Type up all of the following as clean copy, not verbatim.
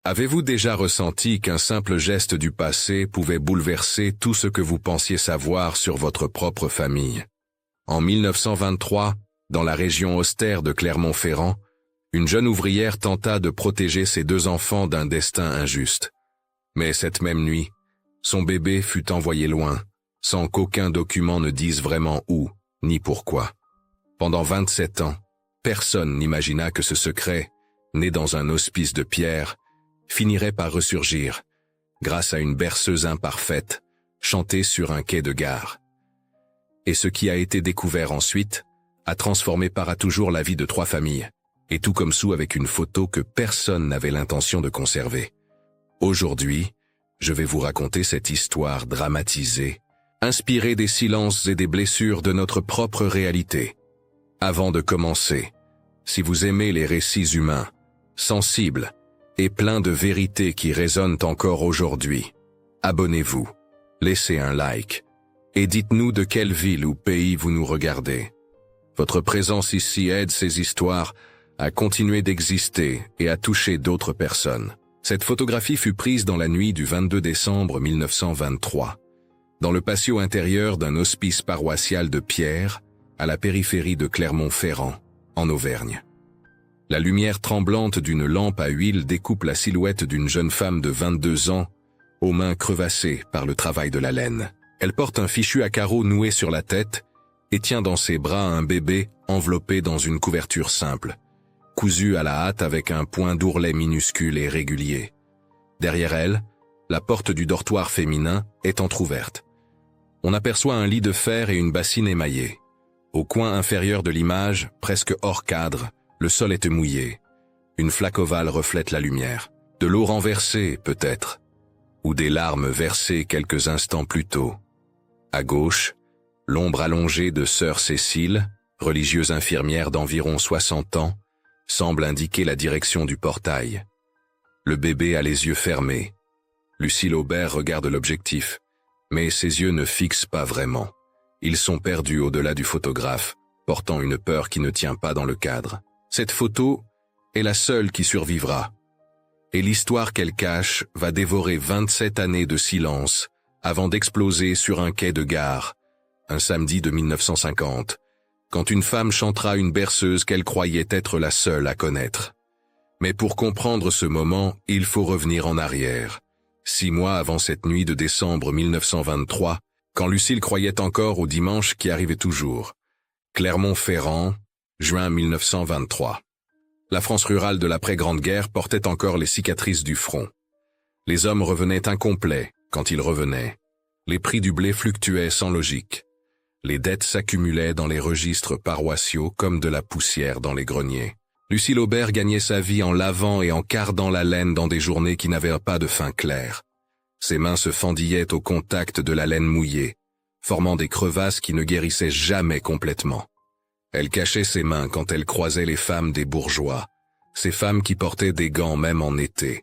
Avez-vous déjà ressenti qu'un simple geste du passé pouvait bouleverser tout ce que vous pensiez savoir sur votre propre famille? En 1923, dans la région austère de Clermont-Ferrand, une jeune ouvrière tenta de protéger ses 2 enfants d'un destin injuste. Mais cette même nuit, son bébé fut envoyé loin, sans qu'aucun document ne dise vraiment où, ni pourquoi. Pendant 27 ans, personne n'imagina que ce secret, né dans un hospice de pierre, finirait par ressurgir, grâce à une berceuse imparfaite, chantée sur un quai de gare. Et ce qui a été découvert ensuite, a transformé par à toujours la vie de 3 familles, et tout comme sous avec une photo que personne n'avait l'intention de conserver. Aujourd'hui, je vais vous raconter cette histoire dramatisée, inspirée des silences et des blessures de notre propre réalité. Avant de commencer, si vous aimez les récits humains, sensibles, et plein de vérités qui résonnent encore aujourd'hui, abonnez-vous, laissez un like, et dites-nous de quelle ville ou pays vous nous regardez. Votre présence ici aide ces histoires à continuer d'exister et à toucher d'autres personnes. Cette photographie fut prise dans la nuit du 22 décembre 1923, dans le patio intérieur d'un hospice paroissial de pierre, à la périphérie de Clermont-Ferrand, en Auvergne. La lumière tremblante d'une lampe à huile découpe la silhouette d'une jeune femme de 22 ans, aux mains crevassées par le travail de la laine. Elle porte un fichu à carreaux noué sur la tête et tient dans ses bras un bébé enveloppé dans une couverture simple, cousu à la hâte avec un point d'ourlet minuscule et régulier. Derrière elle, la porte du dortoir féminin est entr'ouverte. On aperçoit un lit de fer et une bassine émaillée. Au coin inférieur de l'image, presque hors cadre, le sol est mouillé. Une flaque ovale reflète la lumière. De l'eau renversée, peut-être, ou des larmes versées quelques instants plus tôt. À gauche, l'ombre allongée de sœur Cécile, religieuse infirmière d'environ 60 ans, semble indiquer la direction du portail. Le bébé a les yeux fermés. Lucille Aubert regarde l'objectif, mais ses yeux ne fixent pas vraiment. Ils sont perdus au-delà du photographe, portant une peur qui ne tient pas dans le cadre. Cette photo est la seule qui survivra. Et l'histoire qu'elle cache va dévorer 27 années de silence avant d'exploser sur un quai de gare, un samedi de 1950, quand une femme chantera une berceuse qu'elle croyait être la seule à connaître. Mais pour comprendre ce moment, il faut revenir en arrière. 6 mois avant cette nuit de décembre 1923, quand Lucille croyait encore au dimanche qui arrivait toujours. Clermont-Ferrand, juin 1923. La France rurale de l'après-Grande Guerre portait encore les cicatrices du front. Les hommes revenaient incomplets quand ils revenaient. Les prix du blé fluctuaient sans logique. Les dettes s'accumulaient dans les registres paroissiaux comme de la poussière dans les greniers. Lucille Aubert gagnait sa vie en lavant et en cardant la laine dans des journées qui n'avaient pas de fin claire. Ses mains se fendillaient au contact de la laine mouillée, formant des crevasses qui ne guérissaient jamais complètement. Elle cachait ses mains quand elle croisait les femmes des bourgeois, ces femmes qui portaient des gants même en été.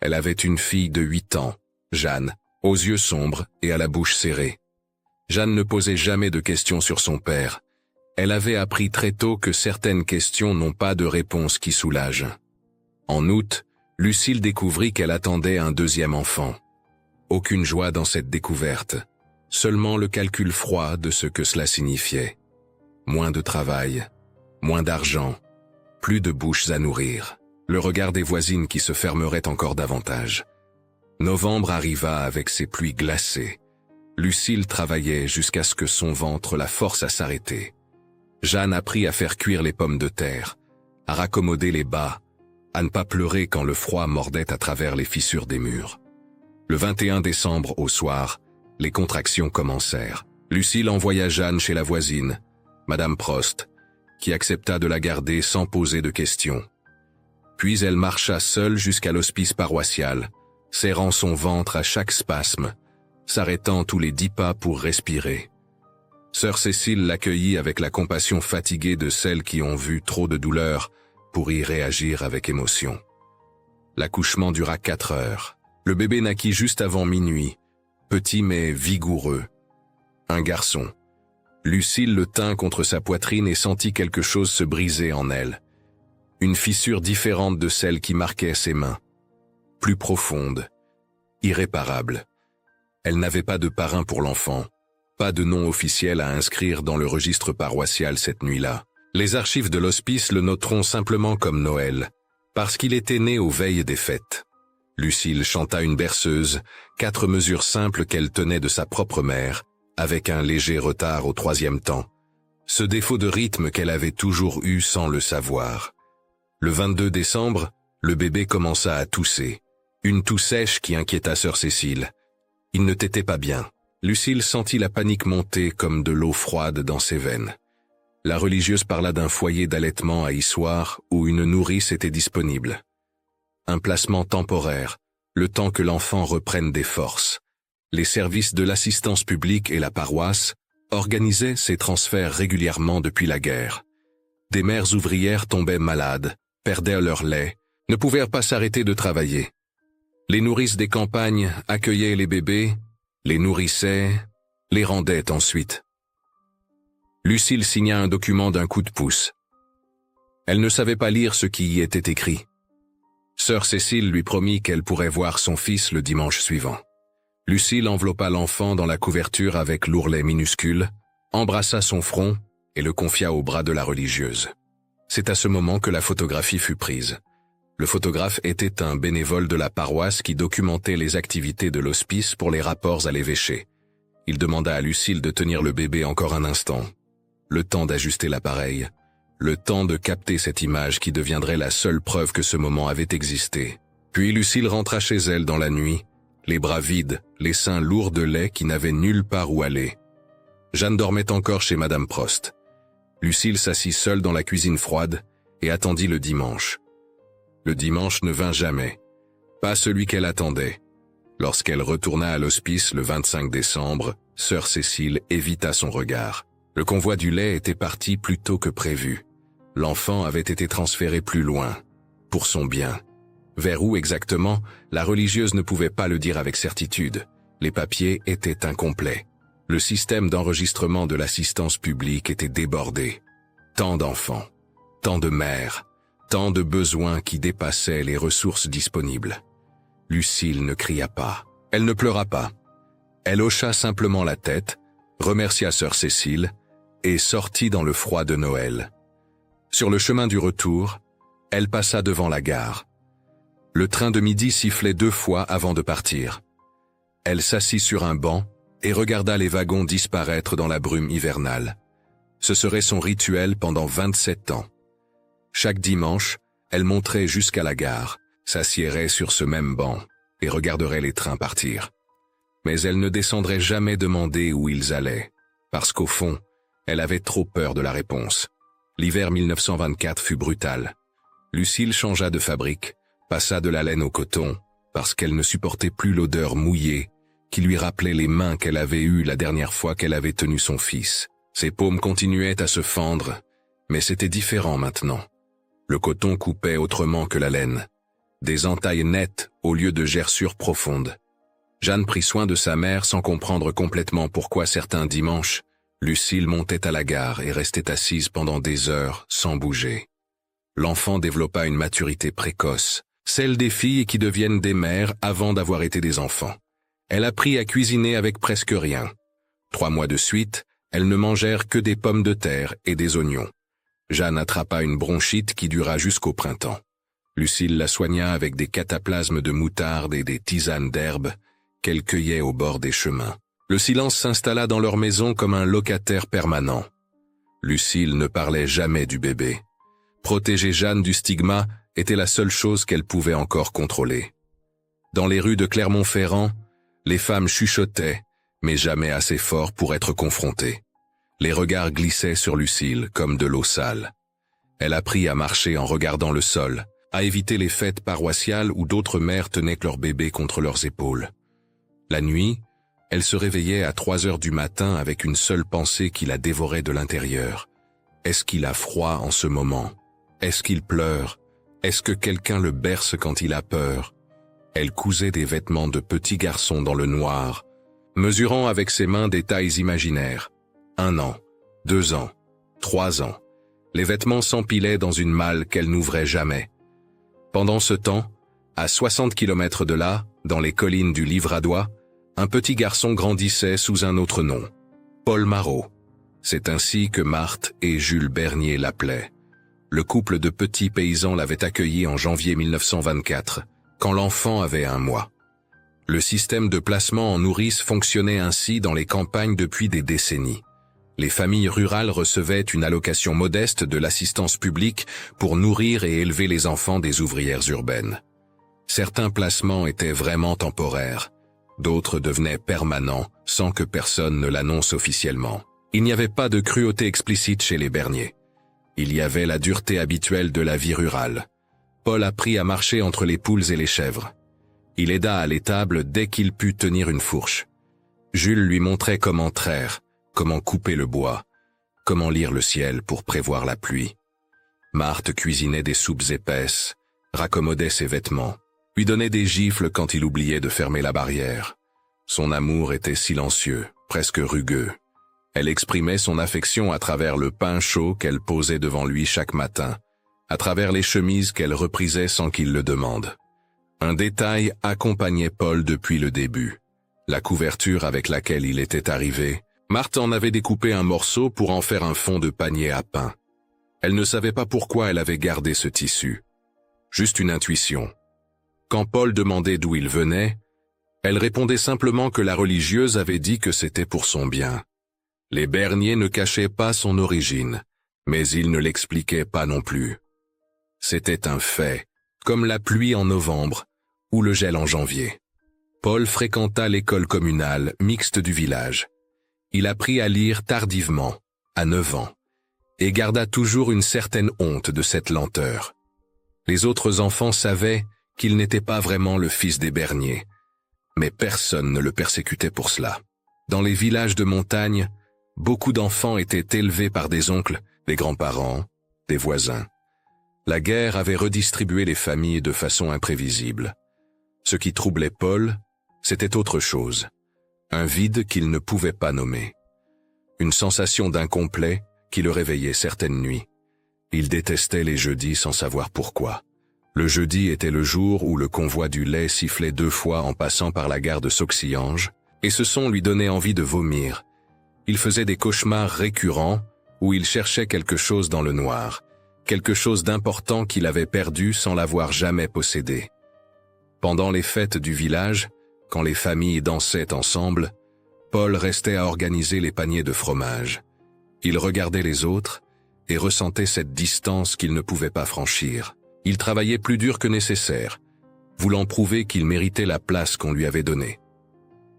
Elle avait une fille de 8 ans, Jeanne, aux yeux sombres et à la bouche serrée. Jeanne ne posait jamais de questions sur son père. Elle avait appris très tôt que certaines questions n'ont pas de réponse qui soulage. En août, Lucille découvrit qu'elle attendait un 2e enfant. Aucune joie dans cette découverte, seulement le calcul froid de ce que cela signifiait. Moins de travail, moins d'argent, plus de bouches à nourrir, le regard des voisines qui se fermerait encore davantage. Novembre arriva avec ses pluies glacées. Lucille travaillait jusqu'à ce que son ventre la force à s'arrêter. Jeanne apprit à faire cuire les pommes de terre, à raccommoder les bas, à ne pas pleurer quand le froid mordait à travers les fissures des murs. Le 21 décembre au soir, les contractions commencèrent. Lucille envoya Jeanne chez la voisine, Madame Prost, qui accepta de la garder sans poser de questions. Puis elle marcha seule jusqu'à l'hospice paroissial, serrant son ventre à chaque spasme, s'arrêtant tous les 10 pas pour respirer. Sœur Cécile l'accueillit avec la compassion fatiguée de celles qui ont vu trop de douleur pour y réagir avec émotion. L'accouchement dura 4 heures. Le bébé naquit juste avant minuit, petit mais vigoureux. Un garçon. Lucille le tint contre sa poitrine et sentit quelque chose se briser en elle. Une fissure différente de celle qui marquait ses mains. plus profonde, irréparable. Elle n'avait pas de parrain pour l'enfant, pas de nom officiel à inscrire dans le registre paroissial cette nuit-là. Les archives de l'hospice le noteront simplement comme Noël, parce qu'il était né aux veilles des fêtes. Lucille chanta une berceuse, 4 mesures simples qu'elle tenait de sa propre mère, avec un léger retard au 3e temps. Ce défaut de rythme qu'elle avait toujours eu sans le savoir. Le 22 décembre, le bébé commença à tousser. Une toux sèche qui inquiéta sœur Cécile. Il ne t'était pas bien. Lucille sentit la panique monter comme de l'eau froide dans ses veines. La religieuse parla d'un foyer d'allaitement à Issoire où une nourrice était disponible. Un placement temporaire, le temps que l'enfant reprenne des forces. Les services de l'assistance publique et la paroisse organisaient ces transferts régulièrement depuis la guerre. Des mères ouvrières tombaient malades, perdaient leur lait, ne pouvaient pas s'arrêter de travailler. Les nourrices des campagnes accueillaient les bébés, les nourrissaient, les rendaient ensuite. Lucille signa un document d'un coup de pouce. Elle ne savait pas lire ce qui y était écrit. Sœur Cécile lui promit qu'elle pourrait voir son fils le dimanche suivant. Lucille enveloppa l'enfant dans la couverture avec l'ourlet minuscule, embrassa son front et le confia aux bras de la religieuse. C'est à ce moment que la photographie fut prise. Le photographe était un bénévole de la paroisse qui documentait les activités de l'hospice pour les rapports à l'évêché. Il demanda à Lucille de tenir le bébé encore un instant. Le temps d'ajuster l'appareil, le temps de capter cette image qui deviendrait la seule preuve que ce moment avait existé. Puis Lucille rentra chez elle dans la nuit, les bras vides, les seins lourds de lait qui n'avaient nulle part où aller. Jeanne dormait encore chez Madame Prost. Lucille s'assit seule dans la cuisine froide et attendit le dimanche. Le dimanche ne vint jamais, pas celui qu'elle attendait. Lorsqu'elle retourna à l'hospice le 25 décembre, sœur Cécile évita son regard. Le convoi du lait était parti plus tôt que prévu. L'enfant avait été transféré plus loin, pour son bien. Vers où exactement, la religieuse ne pouvait pas le dire avec certitude. Les papiers étaient incomplets. Le système d'enregistrement de l'assistance publique était débordé. Tant d'enfants, tant de mères, tant de besoins qui dépassaient les ressources disponibles. Lucille ne cria pas, elle ne pleura pas. Elle hocha simplement la tête, remercia sœur Cécile et sortit dans le froid de Noël. Sur le chemin du retour, elle passa devant la gare. Le train de midi sifflait 2 fois avant de partir. Elle s'assit sur un banc et regarda les wagons disparaître dans la brume hivernale. Ce serait son rituel pendant 27 ans. Chaque dimanche, elle monterait jusqu'à la gare, s'assiérait sur ce même banc et regarderait les trains partir. Mais elle ne descendrait jamais demander où ils allaient, parce qu'au fond, elle avait trop peur de la réponse. L'hiver 1924 fut brutal. Lucille changea de fabrique, passa de la laine au coton, parce qu'elle ne supportait plus l'odeur mouillée qui lui rappelait les mains qu'elle avait eues la dernière fois qu'elle avait tenu son fils. Ses paumes continuaient à se fendre, mais c'était différent maintenant. Le coton coupait autrement que la laine. Des entailles nettes au lieu de gerçures profondes. Jeanne prit soin de sa mère sans comprendre complètement pourquoi certains dimanches, Lucille montait à la gare et restait assise pendant des heures sans bouger. L'enfant développa une maturité précoce, celle des filles qui deviennent des mères avant d'avoir été des enfants. Elle apprit à cuisiner avec presque rien. 3 mois de suite, elles ne mangèrent que des pommes de terre et des oignons. Jeanne attrapa une bronchite qui dura jusqu'au printemps. Lucille la soigna avec des cataplasmes de moutarde et des tisanes d'herbe qu'elle cueillait au bord des chemins. Le silence s'installa dans leur maison comme un locataire permanent. Lucille ne parlait jamais du bébé. Protéger Jeanne du stigma était la seule chose qu'elle pouvait encore contrôler. Dans les rues de Clermont-Ferrand, les femmes chuchotaient, mais jamais assez fort pour être confrontées. Les regards glissaient sur Lucille comme de l'eau sale. Elle apprit à marcher en regardant le sol, à éviter les fêtes paroissiales où d'autres mères tenaient leur bébé contre leurs épaules. La nuit, elle se réveillait à 3 heures du matin avec une seule pensée qui la dévorait de l'intérieur. Est-ce qu'il a froid en ce moment? Est-ce qu'il pleure? Est-ce que quelqu'un le berce quand il a peur? Elle cousait des vêtements de petit garçon dans le noir, mesurant avec ses mains des tailles imaginaires. 1 an, 2 ans, 3 ans. Les vêtements s'empilaient dans une malle qu'elle n'ouvrait jamais. Pendant ce temps, À 60 kilomètres de là, dans les collines du Livradois, un petit garçon grandissait sous un autre nom, Paul Marot. C'est ainsi que Marthe et Jules Bernier l'appelaient. Le couple de petits paysans l'avait accueilli en janvier 1924, quand l'enfant avait 1 mois. Le système de placement en nourrice fonctionnait ainsi dans les campagnes depuis des décennies. Les familles rurales recevaient une allocation modeste de l'assistance publique pour nourrir et élever les enfants des ouvrières urbaines. Certains placements étaient vraiment temporaires, d'autres devenaient permanents sans que personne ne l'annonce officiellement. Il n'y avait pas de cruauté explicite chez les Bernier. Il y avait la dureté habituelle de la vie rurale. Paul apprit à marcher entre les poules et les chèvres. Il aida à l'étable dès qu'il put tenir une fourche. Jules lui montrait comment traire, comment couper le bois, comment lire le ciel pour prévoir la pluie. Marthe cuisinait des soupes épaisses, raccommodait ses vêtements, lui donnait des gifles quand il oubliait de fermer la barrière. Son amour était silencieux, presque rugueux. Elle exprimait son affection à travers le pain chaud qu'elle posait devant lui chaque matin, à travers les chemises qu'elle reprisait sans qu'il le demande. Un détail accompagnait Paul depuis le début. La couverture avec laquelle il était arrivé, Marthe en avait découpé un morceau pour en faire un fond de panier à pain. Elle ne savait pas pourquoi elle avait gardé ce tissu. Juste une intuition. Quand Paul demandait d'où il venait, elle répondait simplement que la religieuse avait dit que c'était pour son bien. Les Bernier ne cachaient pas son origine, mais ils ne l'expliquaient pas non plus. C'était un fait, comme la pluie en novembre ou le gel en janvier. Paul fréquenta l'école communale mixte du village. Il apprit à lire tardivement, à 9 ans, et garda toujours une certaine honte de cette lenteur. Les autres enfants savaient qu'il n'était pas vraiment le fils des Bernier, mais personne ne le persécutait pour cela. Dans les villages de montagne, beaucoup d'enfants étaient élevés par des oncles, des grands-parents, des voisins. La guerre avait redistribué les familles de façon imprévisible. Ce qui troublait Paul, c'était autre chose. Un vide qu'il ne pouvait pas nommer. Une sensation d'incomplet qui le réveillait certaines nuits. Il détestait les jeudis sans savoir pourquoi. Le jeudi était le jour où le convoi du lait sifflait 2 fois en passant par la gare de Sauxillange, et ce son lui donnait envie de vomir. Il faisait des cauchemars récurrents où il cherchait quelque chose dans le noir, quelque chose d'important qu'il avait perdu sans l'avoir jamais possédé. Pendant les fêtes du village, quand les familles dansaient ensemble, Paul restait à organiser les paniers de fromage. Il regardait les autres et ressentait cette distance qu'il ne pouvait pas franchir. Il travaillait plus dur que nécessaire, voulant prouver qu'il méritait la place qu'on lui avait donnée.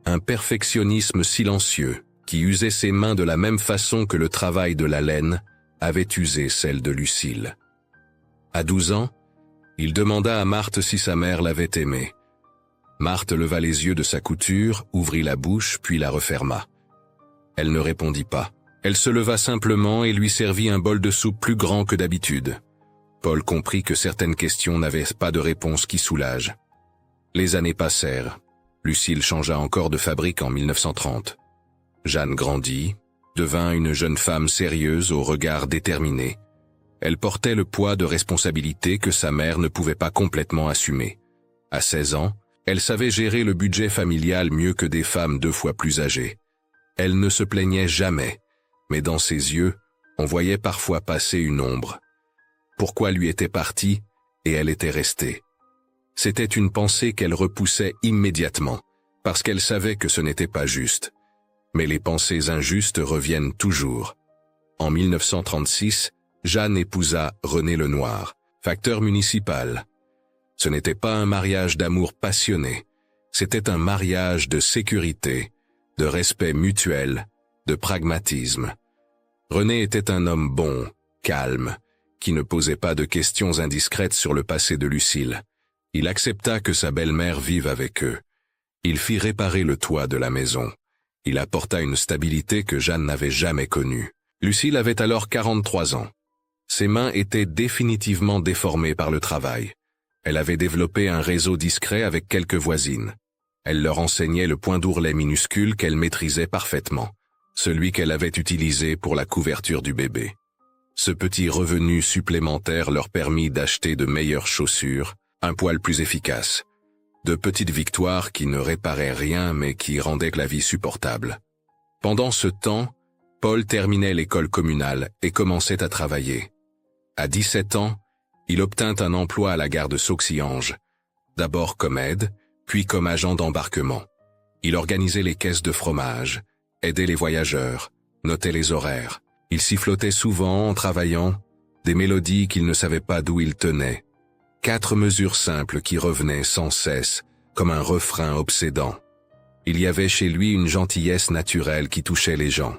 Un perfectionnisme silencieux qui usait ses mains de la même façon que le travail de la laine avait usé celle de Lucille. À 12 ans, il demanda à Marthe si sa mère l'avait aimé. Marthe leva les yeux de sa couture, ouvrit la bouche, puis la referma. Elle ne répondit pas. Elle se leva simplement et lui servit un bol de soupe plus grand que d'habitude. Paul comprit que certaines questions n'avaient pas de réponse qui soulage. Les années passèrent. Lucille changea encore de fabrique en 1930. Jeanne grandit, devint une jeune femme sérieuse au regard déterminé. Elle portait le poids de responsabilités que sa mère ne pouvait pas complètement assumer. À 16 ans, elle savait gérer le budget familial mieux que des femmes 2 fois plus âgées. Elle ne se plaignait jamais, mais dans ses yeux, on voyait parfois passer une ombre. Pourquoi lui était partie et elle était restée? C'était une pensée qu'elle repoussait immédiatement, parce qu'elle savait que ce n'était pas juste. Mais les pensées injustes reviennent toujours. En 1936, Jeanne épousa René Lenoir, facteur municipal. Ce n'était pas un mariage d'amour passionné, c'était un mariage de sécurité, de respect mutuel, de pragmatisme. René était un homme bon, calme, qui ne posait pas de questions indiscrètes sur le passé de Lucille. Il accepta que sa belle-mère vive avec eux. Il fit réparer le toit de la maison. Il apporta une stabilité que Jeanne n'avait jamais connue. Lucille avait alors 43 ans. Ses mains étaient définitivement déformées par le travail. Elle avait développé un réseau discret avec quelques voisines. Elle leur enseignait le point d'ourlet minuscule qu'elle maîtrisait parfaitement, celui qu'elle avait utilisé pour la couverture du bébé. Ce petit revenu supplémentaire leur permit d'acheter de meilleures chaussures, Un poil plus efficace. De petites victoires qui ne réparaient rien mais qui rendaient la vie supportable. Pendant ce temps, Paul terminait l'école communale et commençait à travailler. À 17 ans, il obtint un emploi à la gare de Sauxillange, d'abord comme aide, puis comme agent d'embarquement. Il organisait les caisses de fromage, aidait les voyageurs, notait les horaires. Il sifflotait souvent en travaillant des mélodies qu'il ne savait pas d'où il tenait. 4 mesures simples qui revenaient sans cesse, comme un refrain obsédant. Il y avait chez lui une gentillesse naturelle qui touchait les gens.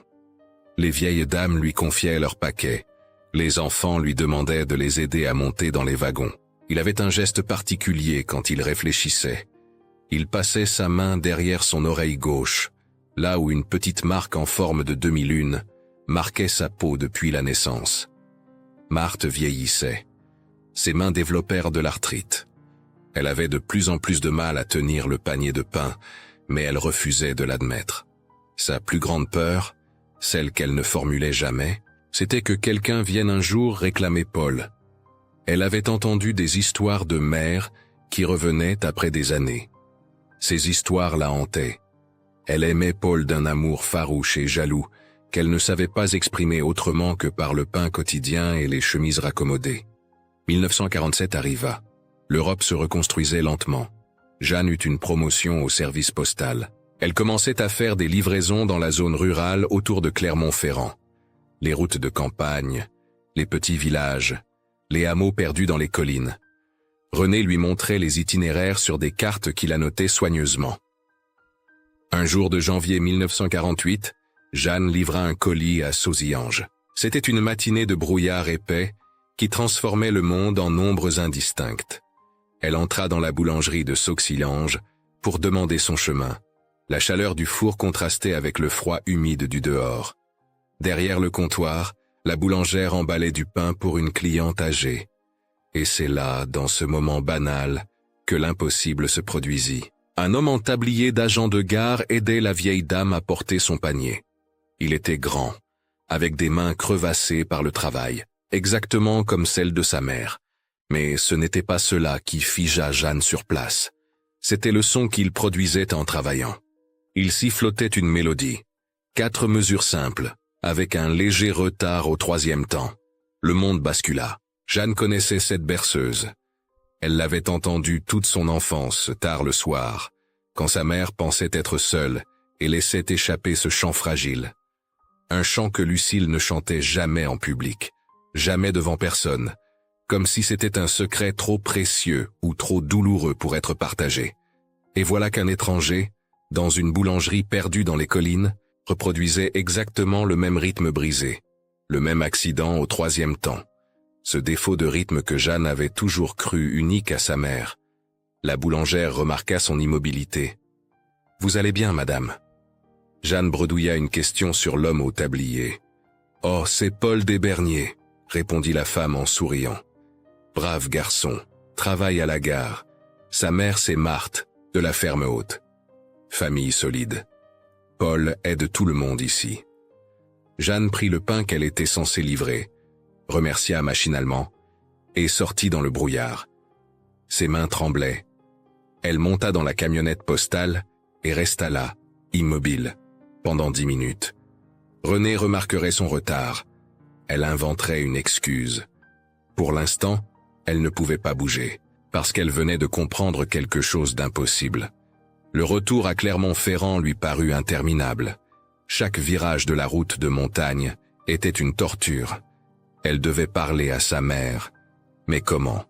Les vieilles dames lui confiaient leurs paquets. Les enfants lui demandaient de les aider à monter dans les wagons. Il avait un geste particulier quand il réfléchissait. Il passait sa main derrière son oreille gauche, là où une petite marque en forme de demi-lune marquait sa peau depuis la naissance. Marthe vieillissait. Ses mains développèrent de l'arthrite. Elle avait de plus en plus de mal à tenir le panier de pain, mais elle refusait de l'admettre. Sa plus grande peur, celle qu'elle ne formulait jamais, c'était que quelqu'un vienne un jour réclamer Paul. Elle avait entendu des histoires de mères qui revenaient après des années. Ces histoires la hantaient. Elle aimait Paul d'un amour farouche et jaloux, qu'elle ne savait pas exprimer autrement que par le pain quotidien et les chemises raccommodées. 1947 arriva. L'Europe se reconstruisait lentement. Jeanne eut une promotion au service postal. Elle commençait à faire des livraisons dans la zone rurale autour de Clermont-Ferrand. Les routes de campagne, les petits villages, les hameaux perdus dans les collines. René lui montrait les itinéraires sur des cartes qu'il annotait soigneusement. Un jour de janvier 1948, Jeanne livra un colis à Sauxillange. C'était une matinée de brouillard épais qui transformait le monde en ombres indistinctes. Elle entra dans la boulangerie de Sauxillange pour demander son chemin. La chaleur du four contrastait avec le froid humide du dehors. Derrière le comptoir, la boulangère emballait du pain pour une cliente âgée. Et c'est là, dans ce moment banal, que l'impossible se produisit. Un homme en tablier d'agent de gare aidait la vieille dame à porter son panier. Il était grand, avec des mains crevassées par le travail, exactement comme celles de sa mère. Mais ce n'était pas cela qui figea Jeanne sur place. C'était le son qu'il produisait en travaillant. Il sifflotait une mélodie. 4 mesures simples, avec un léger retard au 3e temps. Le monde bascula. Jeanne connaissait cette berceuse. Elle l'avait entendue toute son enfance, tard le soir, quand sa mère pensait être seule et laissait échapper ce chant fragile. Un chant que Lucille ne chantait jamais en public, jamais devant personne, comme si c'était un secret trop précieux ou trop douloureux pour être partagé. Et voilà qu'un étranger, dans une boulangerie perdue dans les collines, reproduisait exactement le même rythme brisé, le même accident au 3e temps. Ce défaut de rythme que Jeanne avait toujours cru unique à sa mère. La boulangère remarqua son immobilité. « Vous allez bien, madame ?» Jeanne bredouilla une question sur l'homme au tablier. « Oh, c'est Paul Desberniers », répondit la femme en souriant. « Brave garçon, travaille à la gare. Sa mère, c'est Marthe, de la ferme haute. Famille solide. Paul aide tout le monde ici. » Jeanne prit le pain qu'elle était censée livrer, remercia machinalement, et sortit dans le brouillard. Ses mains tremblaient. Elle monta dans la camionnette postale et resta là, immobile, pendant 10 minutes. René remarquerait son retard. Elle inventerait une excuse. Pour l'instant, elle ne pouvait pas bouger, parce qu'elle venait de comprendre quelque chose d'impossible. Le retour à Clermont-Ferrand lui parut interminable. Chaque virage de la route de montagne était une torture. Elle devait parler à sa mère. Mais comment?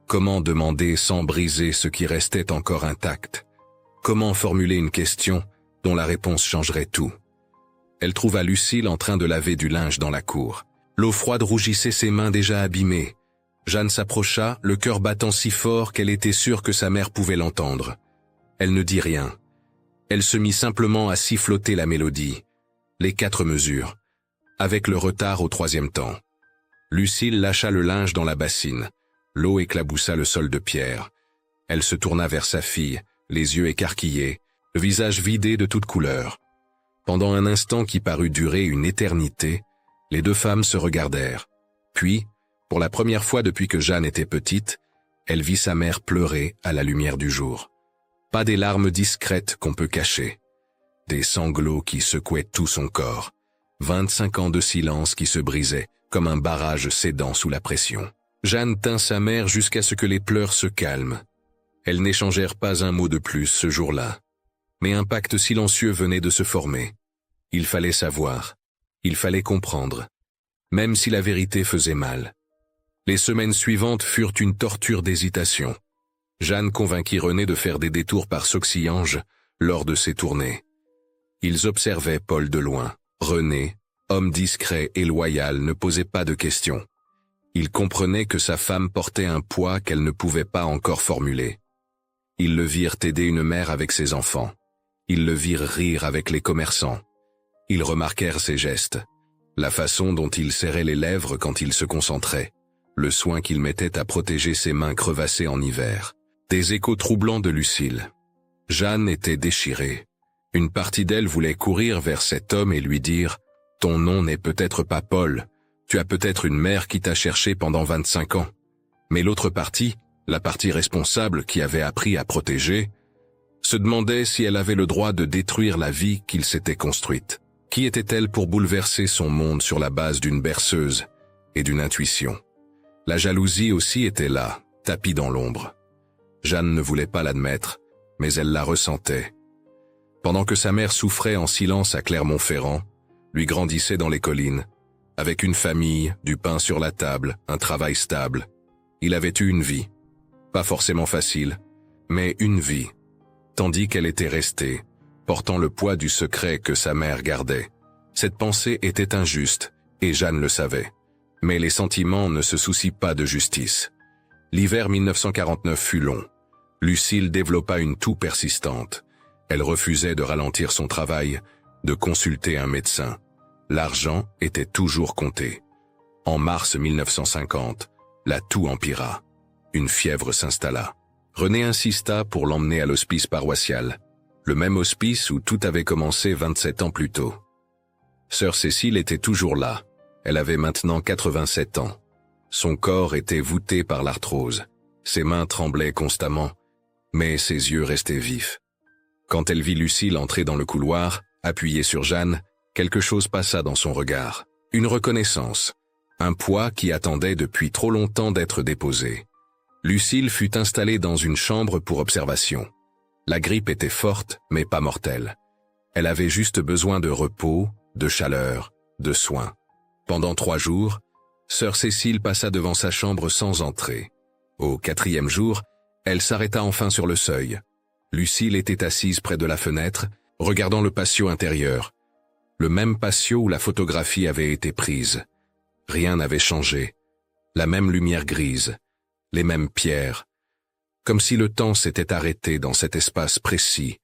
Comment demander sans briser ce qui restait encore intact? Comment formuler une question dont la réponse changerait tout? Elle trouva Lucille en train de laver du linge dans la cour. L'eau froide rougissait ses mains déjà abîmées. Jeanne s'approcha, le cœur battant si fort qu'elle était sûre que sa mère pouvait l'entendre. Elle ne dit rien. Elle se mit simplement à siffloter la mélodie, les 4 mesures, avec le retard au 3e temps. Lucille lâcha le linge dans la bassine. L'eau éclaboussa le sol de pierre. Elle se tourna vers sa fille, les yeux écarquillés, le visage vidé de toute couleur. Pendant un instant qui parut durer une éternité, les 2 femmes se regardèrent. Puis, pour la première fois depuis que Jeanne était petite, Elle vit sa mère pleurer à la lumière du jour. Pas des larmes discrètes qu'on peut cacher. Des sanglots qui secouaient tout son corps. 25 ans de silence qui se brisaient, comme un barrage cédant sous la pression. Jeanne tint sa mère jusqu'à ce que les pleurs se calment. Elles n'échangèrent pas un mot de plus ce jour-là. Mais un pacte silencieux venait de se former. Il fallait savoir. Il fallait comprendre. Même si la vérité faisait mal. Les semaines suivantes furent une torture d'hésitation. Jeanne convainquit René de faire des détours par Sauxillanges lors de ses tournées. Ils observaient Paul de loin. René, homme discret et loyal, ne posait pas de questions. Il comprenait que sa femme portait un poids qu'elle ne pouvait pas encore formuler. Ils le virent aider une mère avec ses enfants. Ils le virent rire avec les commerçants. Ils remarquèrent ses gestes, la façon dont il serrait les lèvres quand il se concentrait, le soin qu'il mettait à protéger ses mains crevassées en hiver. Des échos troublants de Lucille. Jeanne était déchirée. Une partie d'elle voulait courir vers cet homme et lui dire « Ton nom n'est peut-être pas Paul, tu as peut-être une mère qui t'a cherché pendant 25 ans. » Mais l'autre partie, la partie responsable qui avait appris à protéger, se demandait si elle avait le droit de détruire la vie qu'il s'était construite. Qui était-elle pour bouleverser son monde sur la base d'une berceuse et d'une intuition? La jalousie aussi était là, tapie dans l'ombre. Jeanne ne voulait pas l'admettre, mais elle la ressentait. Pendant que sa mère souffrait en silence à Clermont-Ferrand, lui grandissait dans les collines, avec une famille, du pain sur la table, un travail stable. Il avait eu une vie. Pas forcément facile, mais une vie. Tandis qu'elle était restée, portant le poids du secret que sa mère gardait. Cette pensée était injuste, et Jeanne le savait. Mais les sentiments ne se soucient pas de justice. L'hiver 1949 fut long. Lucille développa une toux persistante. Elle refusait de ralentir son travail, de consulter un médecin. L'argent était toujours compté. En mars 1950, la toux empira. Une fièvre s'installa. René insista pour l'emmener à l'hospice paroissial, le même hospice où tout avait commencé 27 ans plus tôt. Sœur Cécile était toujours là. Elle avait maintenant 87 ans. Son corps était voûté par l'arthrose. Ses mains tremblaient constamment, mais ses yeux restaient vifs. Quand elle vit Lucille entrer dans le couloir, appuyée sur Jeanne, quelque chose passa dans son regard. Une reconnaissance. Un poids qui attendait depuis trop longtemps d'être déposé. Lucille fut installée dans une chambre pour observation. La grippe était forte, mais pas mortelle. Elle avait juste besoin de repos, de chaleur, de soins. Pendant 3 jours, sœur Cécile passa devant sa chambre sans entrer. Au 4e jour, elle s'arrêta enfin sur le seuil. Lucille était assise près de la fenêtre, regardant le patio intérieur. Le même patio où la photographie avait été prise. Rien n'avait changé. La même lumière grise. Les mêmes pierres. Comme si le temps s'était arrêté dans cet espace précis.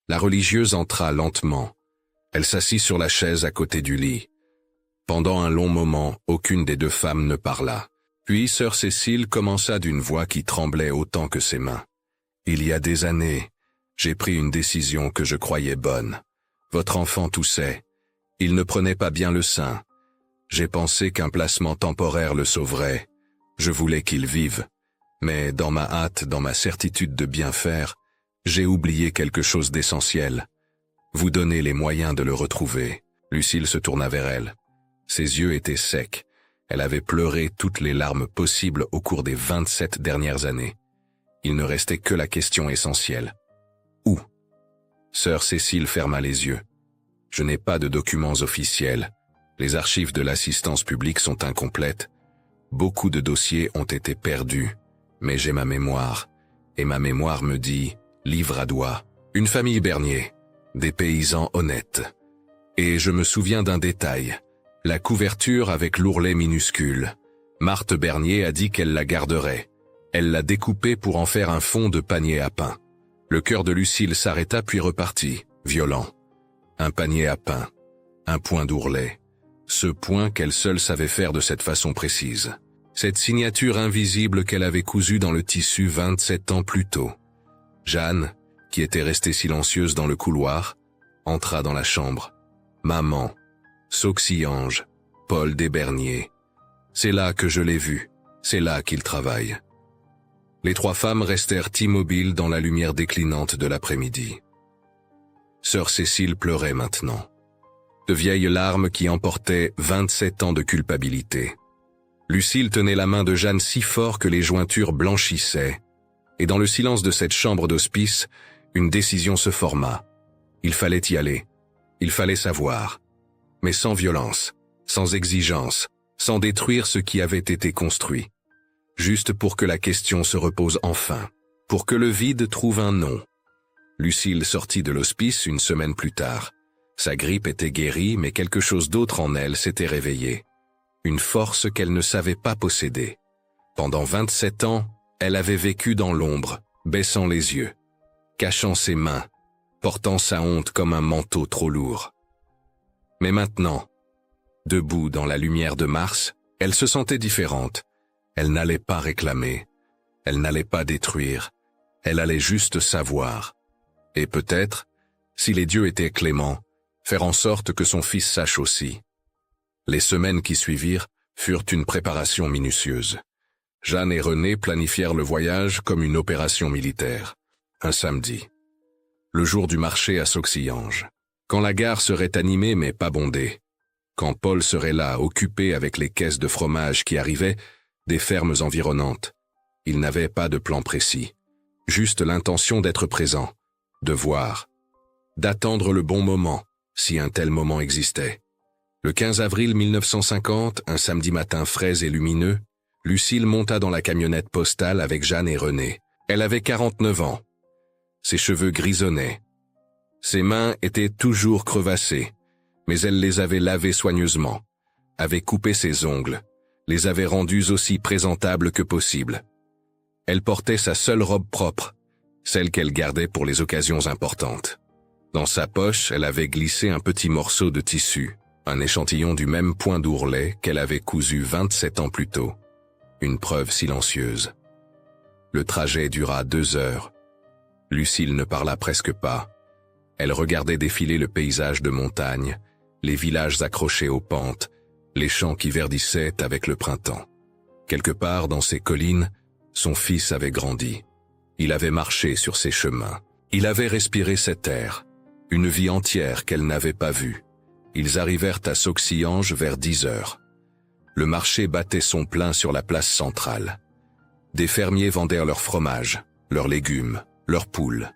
La religieuse entra lentement. Elle s'assit sur la chaise à côté du lit. Pendant un long moment, aucune des 2 femmes ne parla. Puis sœur Cécile commença d'une voix qui tremblait autant que ses mains. « Il y a des années, j'ai pris une décision que je croyais bonne. Votre enfant toussait. Il ne prenait pas bien le sein. J'ai pensé qu'un placement temporaire le sauverait. Je voulais qu'il vive. Mais dans ma hâte, dans ma certitude de bien faire, j'ai oublié quelque chose d'essentiel. Vous donnez les moyens de le retrouver. » Lucille se tourna vers elle. Ses yeux étaient secs. Elle avait pleuré toutes les larmes possibles au cours des 27 dernières années. Il ne restait que la question essentielle. Où? Sœur Cécile ferma les yeux. Je n'ai pas de documents officiels. Les archives de l'assistance publique sont incomplètes. Beaucoup de dossiers ont été perdus. Mais j'ai ma mémoire. Et ma mémoire me dit, livre à doigt, une famille Bernier, des paysans honnêtes. Et je me souviens d'un détail. La couverture avec l'ourlet minuscule. Marthe Bernier a dit qu'elle la garderait. Elle l'a découpée pour en faire un fond de panier à pain. Le cœur de Lucille s'arrêta puis repartit, violent. Un panier à pain. Un point d'ourlet. Ce point qu'elle seule savait faire de cette façon précise. Cette signature invisible qu'elle avait cousue dans le tissu 27 ans plus tôt. Jeanne, qui était restée silencieuse dans le couloir, entra dans la chambre. Maman. Sauxillanges. Paul Desberniers. C'est là que je l'ai vu. C'est là qu'il travaille. Les trois femmes restèrent immobiles dans la lumière déclinante de l'après-midi. Sœur Cécile pleurait maintenant. De vieilles larmes qui emportaient 27 ans de culpabilité. Lucile tenait la main de Jeanne si fort que les jointures blanchissaient. Et dans le silence de cette chambre d'hospice, une décision se forma. Il fallait y aller. Il fallait savoir. Mais sans violence, sans exigence, sans détruire ce qui avait été construit. Juste pour que la question se repose enfin, pour que le vide trouve un nom. Lucile sortit de l'hospice une semaine plus tard. Sa grippe était guérie, mais quelque chose d'autre en elle s'était réveillé. Une force qu'elle ne savait pas posséder. Pendant 27 ans, elle avait vécu dans l'ombre, baissant les yeux, cachant ses mains, portant sa honte comme un manteau trop lourd. Mais maintenant, debout dans la lumière de Mars, elle se sentait différente. Elle n'allait pas réclamer, elle n'allait pas détruire, elle allait juste savoir. Et peut-être, si les dieux étaient cléments, faire en sorte que son fils sache aussi. Les semaines qui suivirent furent une préparation minutieuse. Jeanne et René planifièrent le voyage comme une opération militaire. Un samedi. Le jour du marché à Sauxillange. Quand la gare serait animée mais pas bondée. Quand Paul serait là, occupé avec les caisses de fromage qui arrivaient des fermes environnantes. Il n'avait pas de plan précis. Juste l'intention d'être présent, de voir, d'attendre le bon moment, si un tel moment existait. Le 15 avril 1950, un samedi matin frais et lumineux, Lucile monta dans la camionnette postale avec Jeanne et René. Elle avait 49 ans. Ses cheveux grisonnaient. Ses mains étaient toujours crevassées, mais elle les avait lavées soigneusement, avait coupé ses ongles, les avait rendus aussi présentables que possible. Elle portait sa seule robe propre, celle qu'elle gardait pour les occasions importantes. Dans sa poche, elle avait glissé un petit morceau de tissu, un échantillon du même point d'ourlet qu'elle avait cousu 27 ans plus tôt. Une preuve silencieuse. Le trajet dura 2 heures. Lucile ne parla presque pas. Elle regardait défiler le paysage de montagne, les villages accrochés aux pentes, les champs qui verdissaient avec le printemps. Quelque part dans ces collines, son fils avait grandi. Il avait marché sur ces chemins. Il avait respiré cet air, une vie entière qu'elle n'avait pas vue. Ils arrivèrent à Sauxillange vers 10 heures. Le marché battait son plein sur la place centrale. Des fermiers vendèrent leur fromage, leurs légumes, leurs poules.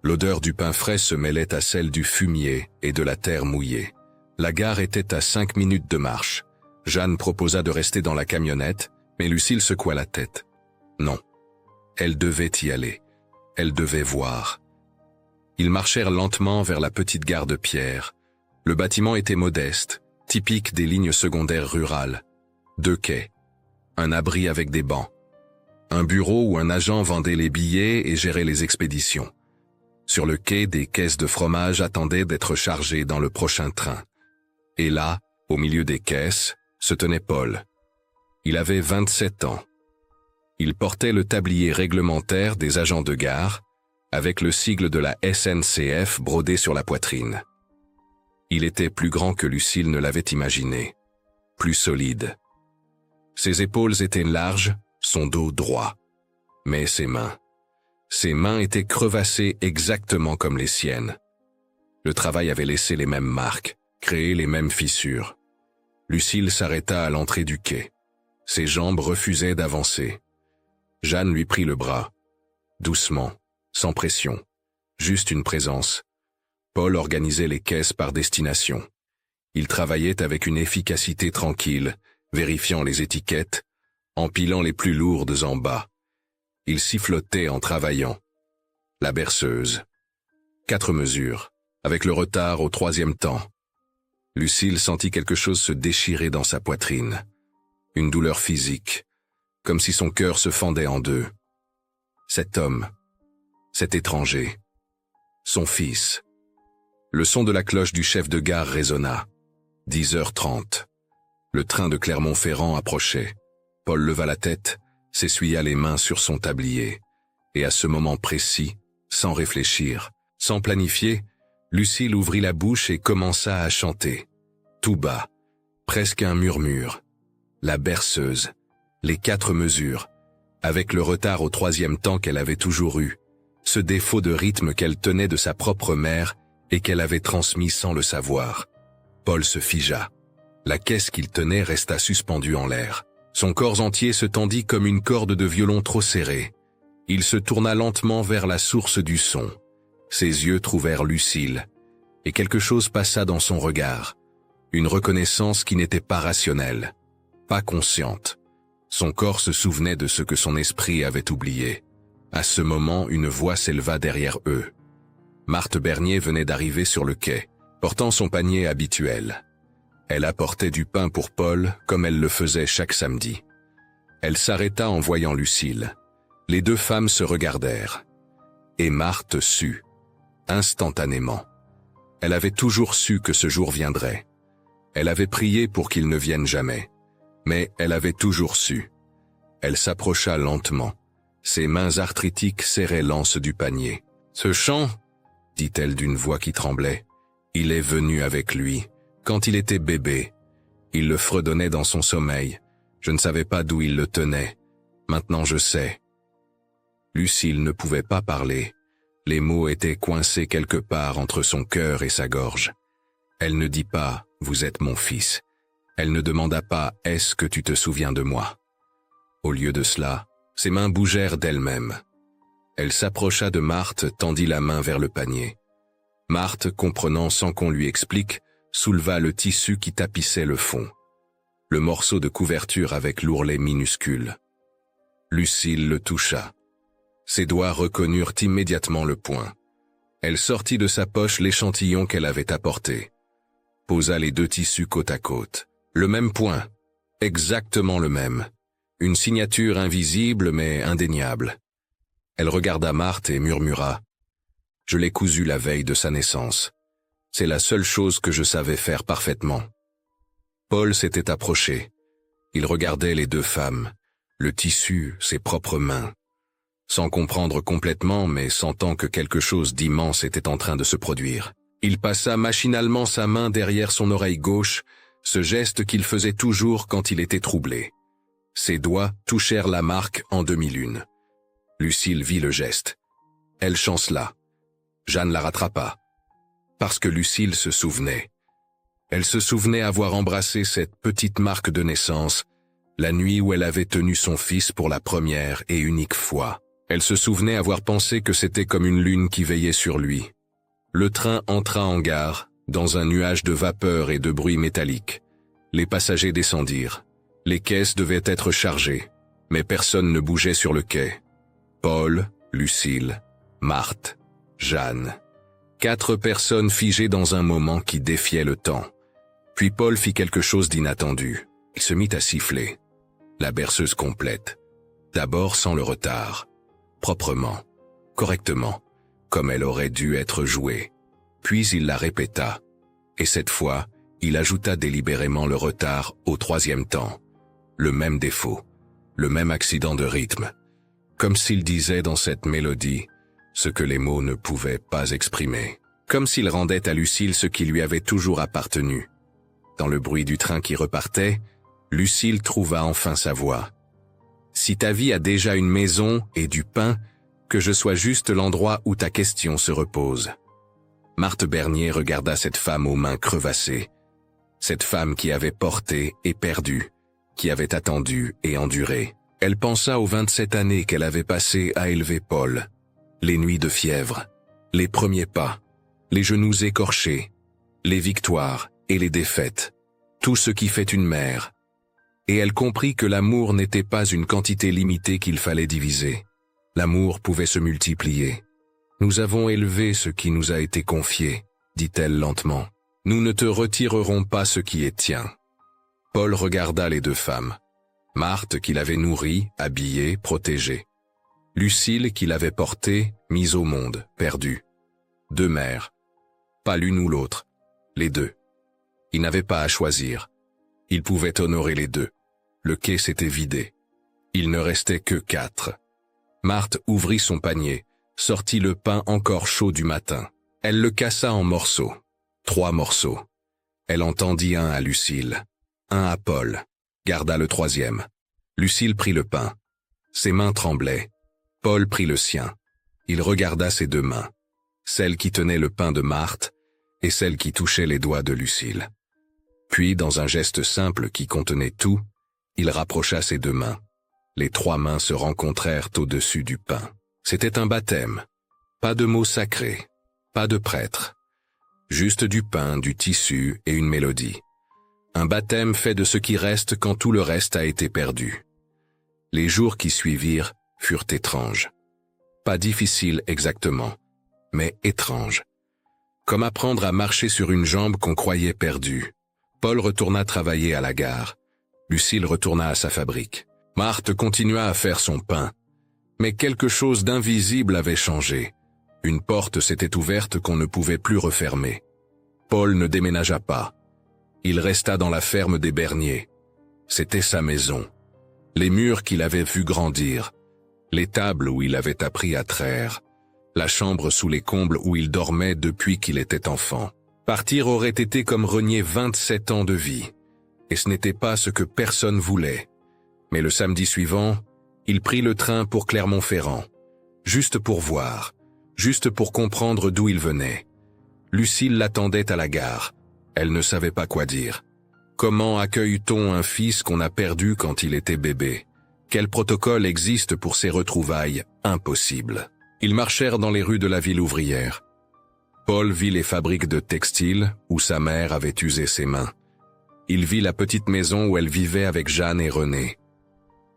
L'odeur du pain frais se mêlait à celle du fumier et de la terre mouillée. La gare était à 5 minutes de marche. Jeanne proposa de rester dans la camionnette, mais Lucile secoua la tête. Non. Elle devait y aller. Elle devait voir. Ils marchèrent lentement vers la petite gare de pierre. Le bâtiment était modeste, typique des lignes secondaires rurales. 2 quais. Un abri avec des bancs. Un bureau où un agent vendait les billets et gérait les expéditions. Sur le quai, des caisses de fromage attendaient d'être chargées dans le prochain train. Et là, au milieu des caisses, se tenait Paul. Il avait 27 ans. Il portait le tablier réglementaire des agents de gare, avec le sigle de la SNCF brodé sur la poitrine. Il était plus grand que Lucile ne l'avait imaginé, plus solide. Ses épaules étaient larges, son dos droit. Mais ses mains étaient crevassées exactement comme les siennes. Le travail avait laissé les mêmes marques, créé les mêmes fissures. Lucile s'arrêta à l'entrée du quai. Ses jambes refusaient d'avancer. Jeanne lui prit le bras. Doucement, sans pression, juste une présence. Paul organisait les caisses par destination. Il travaillait avec une efficacité tranquille, vérifiant les étiquettes, empilant les plus lourdes en bas. Il sifflotait en travaillant. La berceuse. 4 mesures, avec le retard au 3e temps. Lucile sentit quelque chose se déchirer dans sa poitrine. Une douleur physique, comme si son cœur se fendait en deux. Cet homme, cet étranger, son fils. Le son de la cloche du chef de gare résonna. 10h30. Le train de Clermont-Ferrand approchait. Paul leva la tête, s'essuya les mains sur son tablier. Et à ce moment précis, sans réfléchir, sans planifier, Lucile ouvrit la bouche et commença à chanter. Tout bas, presque un murmure. La berceuse, les 4 mesures, avec le retard au troisième temps qu'elle avait toujours eu, ce défaut de rythme qu'elle tenait de sa propre mère et qu'elle avait transmis sans le savoir. Paul se figea. La caisse qu'il tenait resta suspendue en l'air. Son corps entier se tendit comme une corde de violon trop serrée. Il se tourna lentement vers la source du son. Ses yeux trouvèrent Lucille, et quelque chose passa dans son regard. Une reconnaissance qui n'était pas rationnelle, pas consciente. Son corps se souvenait de ce que son esprit avait oublié. À ce moment, une voix s'éleva derrière eux. Marthe Bernier venait d'arriver sur le quai, portant son panier habituel. Elle apportait du pain pour Paul, comme elle le faisait chaque samedi. Elle s'arrêta en voyant Lucille. Les deux femmes se regardèrent. Et Marthe sut, instantanément. Elle avait toujours su que ce jour viendrait. Elle avait prié pour qu'il ne vienne jamais. Mais elle avait toujours su. Elle s'approcha lentement. Ses mains arthritiques serraient l'anse du panier. « Ce chant » dit-elle d'une voix qui tremblait. « Il est venu avec lui, quand il était bébé. Il le fredonnait dans son sommeil. Je ne savais pas d'où il le tenait. Maintenant je sais. » Lucille ne pouvait pas parler. Les mots étaient coincés quelque part entre son cœur et sa gorge. Elle ne dit pas « Vous êtes mon fils ». Elle ne demanda pas « Est-ce que tu te souviens de moi ?» Au lieu de cela, ses mains bougèrent d'elles-mêmes. Elle s'approcha de Marthe, tendit la main vers le panier. Marthe, comprenant sans qu'on lui explique, souleva le tissu qui tapissait le fond. Le morceau de couverture avec l'ourlet minuscule. Lucille le toucha. Ses doigts reconnurent immédiatement le point. Elle sortit de sa poche l'échantillon qu'elle avait apporté. Posa les deux tissus côte à côte. Le même point. Exactement le même. Une signature invisible mais indéniable. Elle regarda Marthe et murmura « Je l'ai cousu la veille de sa naissance. C'est la seule chose que je savais faire parfaitement. » Paul s'était approché. Il regardait les deux femmes, le tissu, ses propres mains. Sans comprendre complètement, mais sentant que quelque chose d'immense était en train de se produire. Il passa machinalement sa main derrière son oreille gauche, ce geste qu'il faisait toujours quand il était troublé. Ses doigts touchèrent la marque en demi-lune. Lucille vit le geste. Elle chancela. Jeanne la rattrapa. Parce que Lucille se souvenait. Elle se souvenait avoir embrassé cette petite marque de naissance, la nuit où elle avait tenu son fils pour la première et unique fois. Elle se souvenait avoir pensé que c'était comme une lune qui veillait sur lui. Le train entra en gare, dans un nuage de vapeur et de bruit métallique. Les passagers descendirent. Les caisses devaient être chargées, mais personne ne bougeait sur le quai. Paul, Lucille, Marthe, Jeanne. 4 personnes figées dans un moment qui défiait le temps. Puis Paul fit quelque chose d'inattendu. Il se mit à siffler. La berceuse complète. D'abord sans le retard. Proprement. Correctement. Comme elle aurait dû être jouée. Puis il la répéta. Et cette fois, il ajouta délibérément le retard au 3e temps. Le même défaut. Le même accident de rythme. Comme s'il disait dans cette mélodie ce que les mots ne pouvaient pas exprimer. Comme s'il rendait à Lucille ce qui lui avait toujours appartenu. Dans le bruit du train qui repartait, Lucille trouva enfin sa voix. « Si ta vie a déjà une maison et du pain, que je sois juste l'endroit où ta question se repose. » Marthe Bernier regarda cette femme aux mains crevassées. Cette femme qui avait porté et perdu, qui avait attendu et enduré. Elle pensa aux 27 années qu'elle avait passées à élever Paul. Les nuits de fièvre, les premiers pas, les genoux écorchés, les victoires et les défaites, tout ce qui fait une mère. Et elle comprit que l'amour n'était pas une quantité limitée qu'il fallait diviser. L'amour pouvait se multiplier. « Nous avons élevé ce qui nous a été confié, » dit-elle lentement. « Nous ne te retirerons pas ce qui est tien. » Paul regarda les deux femmes. Marthe qui l'avait nourrie, habillée, protégée. Lucille qui l'avait portée, mise au monde, perdue. 2 mères. Pas l'une ou l'autre. Les deux. Il n'avait pas à choisir. Il pouvait honorer les deux. Le quai s'était vidé. Il ne restait que 4. Marthe ouvrit son panier, sortit le pain encore chaud du matin. Elle le cassa en morceaux. 3 morceaux. Elle en tendit un à Lucille. Un à Paul. Garda le 3e. Lucille prit le pain. Ses mains tremblaient. Paul prit le sien. Il regarda ses deux mains, celle qui tenait le pain de Marthe et celle qui touchait les doigts de Lucille. Puis, dans un geste simple qui contenait tout, il rapprocha ses deux mains. Les trois mains se rencontrèrent au-dessus du pain. C'était un baptême. Pas de mots sacrés, pas de prêtre. Juste du pain, du tissu et une mélodie. Un baptême fait de ce qui reste quand tout le reste a été perdu. Les jours qui suivirent furent étranges. Pas difficiles exactement, mais étranges. Comme apprendre à marcher sur une jambe qu'on croyait perdue. Paul retourna travailler à la gare. Lucille retourna à sa fabrique. Marthe continua à faire son pain. Mais quelque chose d'invisible avait changé. Une porte s'était ouverte qu'on ne pouvait plus refermer. Paul ne déménagea pas. Il resta dans la ferme des Berniers. C'était sa maison. Les murs qu'il avait vus grandir. Les tables où il avait appris à traire. La chambre sous les combles où il dormait depuis qu'il était enfant. Partir aurait été comme renier 27 ans de vie. Et ce n'était pas ce que personne voulait. Mais le samedi suivant, il prit le train pour Clermont-Ferrand. Juste pour voir. Juste pour comprendre d'où il venait. Lucille l'attendait à la gare. Elle ne savait pas quoi dire. Comment accueille-t-on un fils qu'on a perdu quand il était bébé? Quel protocole existe pour ces retrouvailles? Impossible. Ils marchèrent dans les rues de la ville ouvrière. Paul vit les fabriques de textiles où sa mère avait usé ses mains. Il vit la petite maison où elle vivait avec Jeanne et René.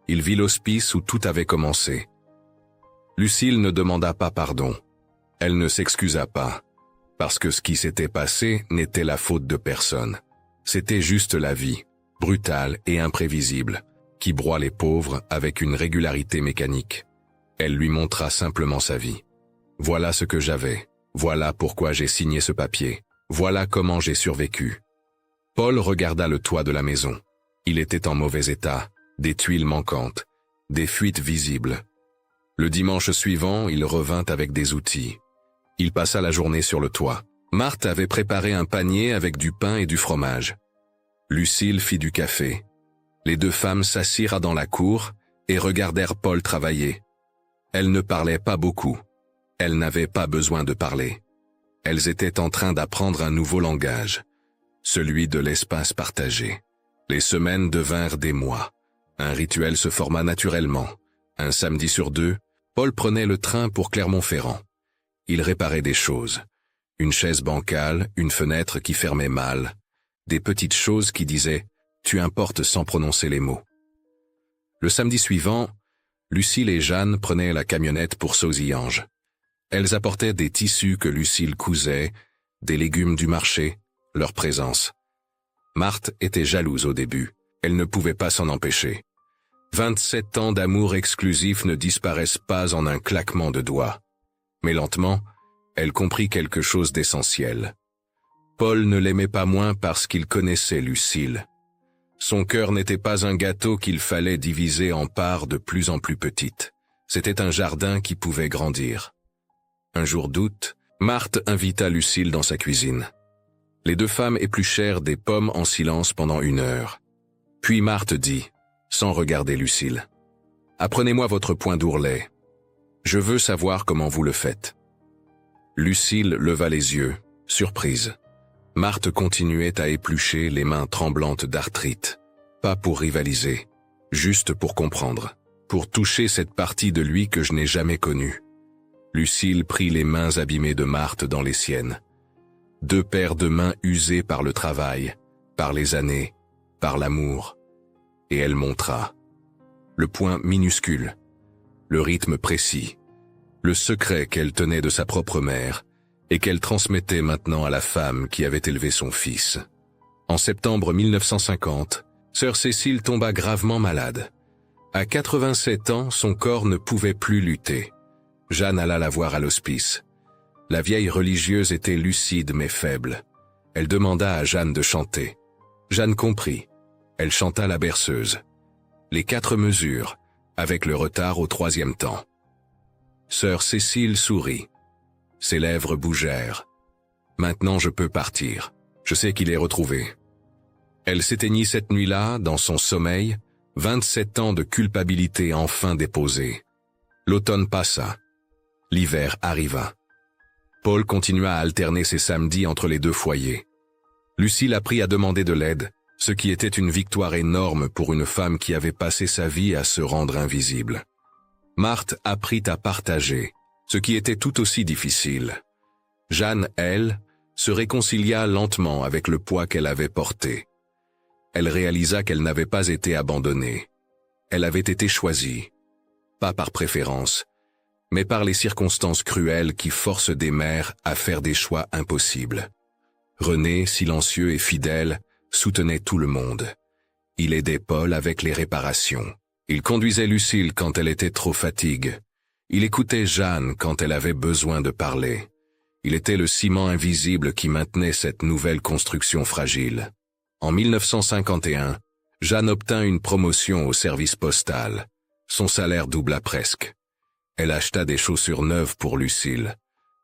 Il vit l'hospice où tout avait commencé. Lucille ne demanda pas pardon. Elle ne s'excusa pas. Parce que ce qui s'était passé n'était la faute de personne. C'était juste la vie, brutale et imprévisible, qui broie les pauvres avec une régularité mécanique. Elle lui montra simplement sa vie. Voilà ce que j'avais. Voilà pourquoi j'ai signé ce papier. Voilà comment j'ai survécu. Paul regarda le toit de la maison. Il était en mauvais état, des tuiles manquantes, des fuites visibles. Le dimanche suivant, il revint avec des outils. Il passa la journée sur le toit. Marthe avait préparé un panier avec du pain et du fromage. Lucille fit du café. Les deux femmes s'assirent dans la cour et regardèrent Paul travailler. Elles ne parlaient pas beaucoup. Elles n'avaient pas besoin de parler. Elles étaient en train d'apprendre un nouveau langage, celui de l'espace partagé. Les semaines devinrent des mois. Un rituel se forma naturellement. Un samedi sur deux, Paul prenait le train pour Clermont-Ferrand. Il réparait des choses. Une chaise bancale, une fenêtre qui fermait mal. Des petites choses qui disaient « tu importes » sans prononcer les mots. Le samedi suivant, Lucille et Jeanne prenaient la camionnette pour Sauzillange. Elles apportaient des tissus que Lucille cousait, des légumes du marché, leur présence. Marthe était jalouse au début. Elle ne pouvait pas s'en empêcher. 27 ans d'amour exclusif ne disparaissent pas en un claquement de doigts. Mais lentement, elle comprit quelque chose d'essentiel. Paul ne l'aimait pas moins parce qu'il connaissait Lucille. Son cœur n'était pas un gâteau qu'il fallait diviser en parts de plus en plus petites. C'était un jardin qui pouvait grandir. Un jour d'août, Marthe invita Lucille dans sa cuisine. Les deux femmes épluchèrent des pommes en silence pendant 1 heure. Puis Marthe dit, sans regarder Lucille, « Apprenez-moi votre point d'ourlet. Je veux savoir comment vous le faites. » Lucille leva les yeux, surprise. Marthe continuait à éplucher les mains tremblantes d'arthrite. Pas pour rivaliser, juste pour comprendre, pour toucher cette partie de lui que je n'ai jamais connue. Lucille prit les mains abîmées de Marthe dans les siennes. 2 paires de mains usées par le travail, par les années, par l'amour. Et elle montra. Le point minuscule, le rythme précis, le secret qu'elle tenait de sa propre mère et qu'elle transmettait maintenant à la femme qui avait élevé son fils. En septembre 1950, sœur Cécile tomba gravement malade. À 87 ans, son corps ne pouvait plus lutter. Jeanne alla la voir à l'hospice. La vieille religieuse était lucide mais faible. Elle demanda à Jeanne de chanter. Jeanne comprit. Elle chanta la berceuse. Les 4 mesures, avec le retard au 3e temps. Sœur Cécile sourit. Ses lèvres bougèrent. Maintenant je peux partir. Je sais qu'il est retrouvé. Elle s'éteignit cette nuit-là, dans son sommeil, 27 ans de culpabilité enfin déposés. L'automne passa. L'hiver arriva. Paul continua à alterner ses samedis entre les deux foyers. Lucille apprit à demander de l'aide, ce qui était une victoire énorme pour une femme qui avait passé sa vie à se rendre invisible. Marthe apprit à partager, ce qui était tout aussi difficile. Jeanne, elle, se réconcilia lentement avec le poids qu'elle avait porté. Elle réalisa qu'elle n'avait pas été abandonnée. Elle avait été choisie, pas par préférence, mais par les circonstances cruelles qui forcent des mères à faire des choix impossibles. René, silencieux et fidèle, soutenait tout le monde. Il aidait Paul avec les réparations. Il conduisait Lucille quand elle était trop fatiguée. Il écoutait Jeanne quand elle avait besoin de parler. Il était le ciment invisible qui maintenait cette nouvelle construction fragile. En 1951, Jeanne obtint une promotion au service postal. Son salaire doubla presque. Elle acheta des chaussures neuves pour Lucille.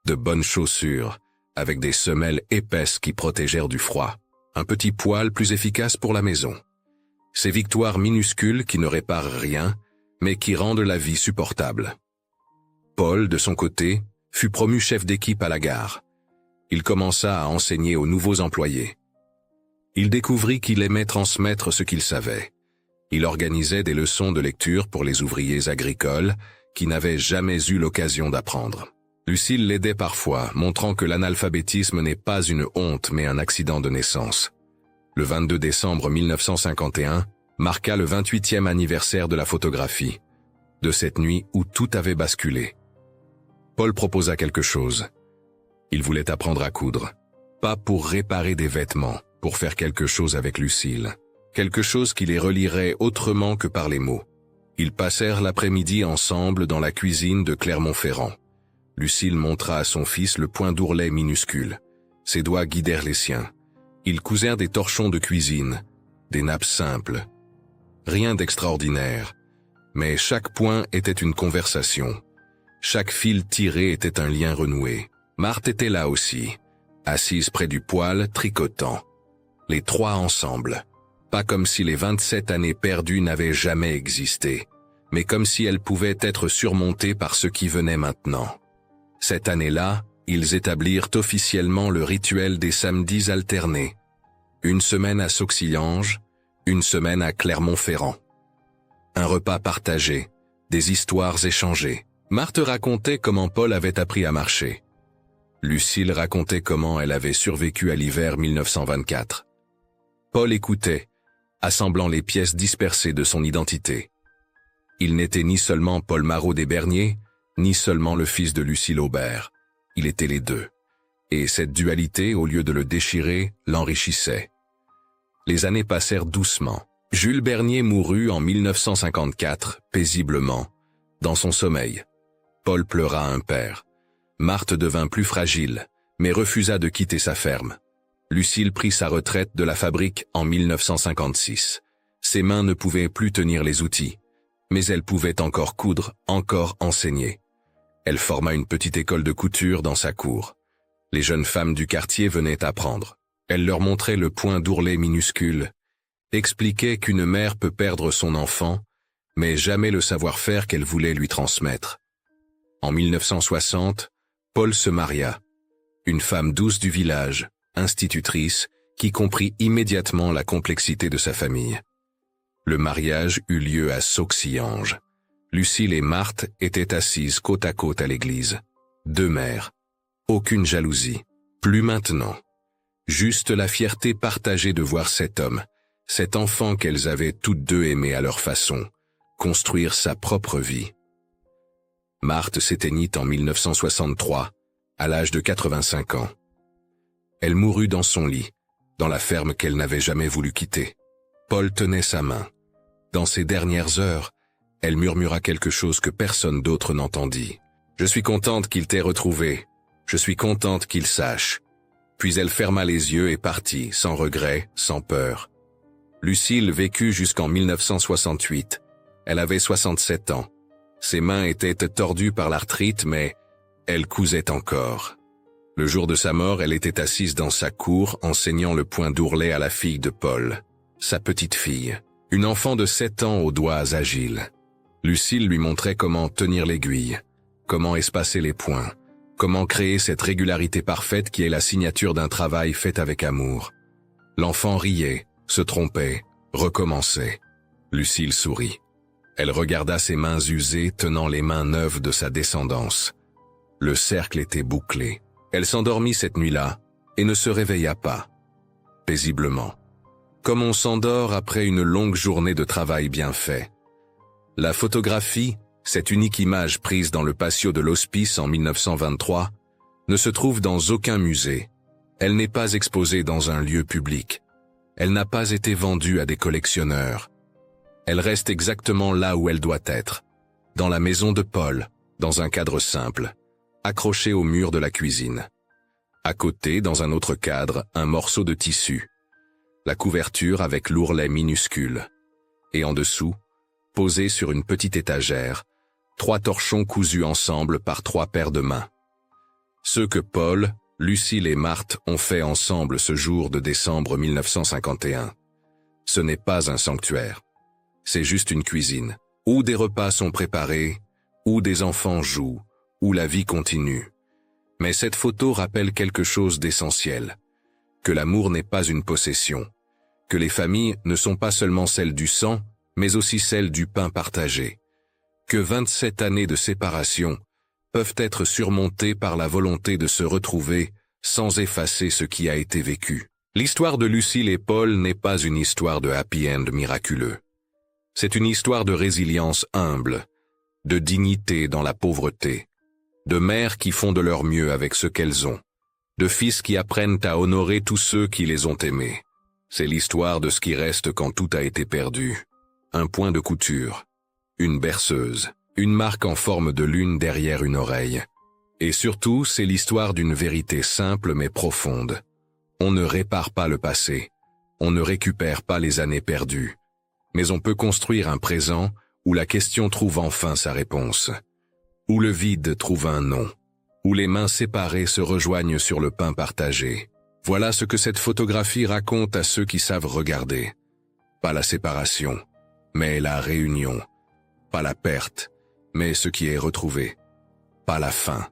De bonnes chaussures, avec des semelles épaisses qui protégèrent du froid. Un petit poêle plus efficace pour la maison. Ces victoires minuscules qui ne réparent rien, mais qui rendent la vie supportable. Paul, de son côté, fut promu chef d'équipe à la gare. Il commença à enseigner aux nouveaux employés. Il découvrit qu'il aimait transmettre ce qu'il savait. Il organisait des leçons de lecture pour les ouvriers agricoles qui n'avaient jamais eu l'occasion d'apprendre. Lucille l'aidait parfois, montrant que l'analphabétisme n'est pas une honte mais un accident de naissance. Le 22 décembre 1951 marqua le 28e anniversaire de la photographie, de cette nuit où tout avait basculé. Paul proposa quelque chose. Il voulait apprendre à coudre, pas pour réparer des vêtements, pour faire quelque chose avec Lucille, quelque chose qui les relierait autrement que par les mots. Ils passèrent l'après-midi ensemble dans la cuisine de Clermont-Ferrand. Lucille montra à son fils le point d'ourlet minuscule. Ses doigts guidèrent les siens. Ils cousèrent des torchons de cuisine, des nappes simples. Rien d'extraordinaire, mais chaque point était une conversation. Chaque fil tiré était un lien renoué. Marthe était là aussi, assise près du poêle, tricotant. Les trois ensemble. Pas comme si les 27 années perdues n'avaient jamais existé, mais comme si elles pouvaient être surmontées par ce qui venait maintenant. Cette année-là, ils établirent officiellement le rituel des samedis alternés. Une semaine à Sauxillange, une semaine à Clermont-Ferrand. Un repas partagé, des histoires échangées. Marthe racontait comment Paul avait appris à marcher. Lucille racontait comment elle avait survécu à l'hiver 1924. Paul écoutait, assemblant les pièces dispersées de son identité. Il n'était ni seulement Paul Marot des Berniers, ni seulement le fils de Lucille Aubert. Il était les deux. Et cette dualité, au lieu de le déchirer, l'enrichissait. Les années passèrent doucement. Jules Bernier mourut en 1954, paisiblement, dans son sommeil. Paul pleura un père. Marthe devint plus fragile, mais refusa de quitter sa ferme. Lucille prit sa retraite de la fabrique en 1956. Ses mains ne pouvaient plus tenir les outils, mais elle pouvait encore coudre, encore enseigner. Elle forma une petite école de couture dans sa cour. Les jeunes femmes du quartier venaient apprendre. Elle leur montrait le point d'ourlet minuscule, expliquait qu'une mère peut perdre son enfant, mais jamais le savoir-faire qu'elle voulait lui transmettre. En 1960, Paul se maria. Une femme douce du village, institutrice, qui comprit immédiatement la complexité de sa famille. Le mariage eut lieu à Sauxillange. Lucille et Marthe étaient assises côte à côte à l'église. Deux mères. Aucune jalousie. Plus maintenant. Juste la fierté partagée de voir cet homme, cet enfant qu'elles avaient toutes deux aimé à leur façon, construire sa propre vie. Marthe s'éteignit en 1963, à l'âge de 85 ans. Elle mourut dans son lit, dans la ferme qu'elle n'avait jamais voulu quitter. Paul tenait sa main. Dans ses dernières heures, elle murmura quelque chose que personne d'autre n'entendit. « Je suis contente qu'il t'ait retrouvé. Je suis contente qu'il sache. » Puis elle ferma les yeux et partit, sans regret, sans peur. Lucille vécut jusqu'en 1968. Elle avait 67 ans. Ses mains étaient tordues par l'arthrite, mais elle cousait encore. Le jour de sa mort, elle était assise dans sa cour, enseignant le point d'ourlet à la fille de Paul, sa petite fille. Une enfant de 7 ans aux doigts agiles. Lucille lui montrait comment tenir l'aiguille, comment espacer les points, comment créer cette régularité parfaite qui est la signature d'un travail fait avec amour. L'enfant riait, se trompait, recommençait. Lucille sourit. Elle regarda ses mains usées tenant les mains neuves de sa descendance. Le cercle était bouclé. Elle s'endormit cette nuit-là et ne se réveilla pas. Paisiblement. Comme on s'endort après une longue journée de travail bien fait. La photographie, cette unique image prise dans le patio de l'hospice en 1923, ne se trouve dans aucun musée. Elle n'est pas exposée dans un lieu public. Elle n'a pas été vendue à des collectionneurs. Elle reste exactement là où elle doit être, dans la maison de Paul, dans un cadre simple, accroché au mur de la cuisine. À côté, dans un autre cadre, un morceau de tissu. La couverture avec l'ourlet minuscule. Et en dessous, posé sur une petite étagère, 3 torchons cousus ensemble par 3 paires de mains. Ceux que Paul, Lucille et Marthe ont fait ensemble ce jour de décembre 1951. Ce n'est pas un sanctuaire. C'est juste une cuisine, où des repas sont préparés, où des enfants jouent, où la vie continue. Mais cette photo rappelle quelque chose d'essentiel. Que l'amour n'est pas une possession. Que les familles ne sont pas seulement celles du sang, mais aussi celles du pain partagé. Que 27 années de séparation peuvent être surmontées par la volonté de se retrouver sans effacer ce qui a été vécu. L'histoire de Lucille et Paul n'est pas une histoire de happy end miraculeux. C'est une histoire de résilience humble, de dignité dans la pauvreté, de mères qui font de leur mieux avec ce qu'elles ont, de fils qui apprennent à honorer tous ceux qui les ont aimés. C'est l'histoire de ce qui reste quand tout a été perdu. Un point de couture, une berceuse, une marque en forme de lune derrière une oreille. Et surtout, c'est l'histoire d'une vérité simple mais profonde. On ne répare pas le passé, on ne récupère pas les années perdues, mais on peut construire un présent où la question trouve enfin sa réponse, où le vide trouve un nom, où les mains séparées se rejoignent sur le pain partagé. Voilà ce que cette photographie raconte à ceux qui savent regarder. Pas la séparation, mais la réunion. Pas la perte, mais ce qui est retrouvé. Pas la fin,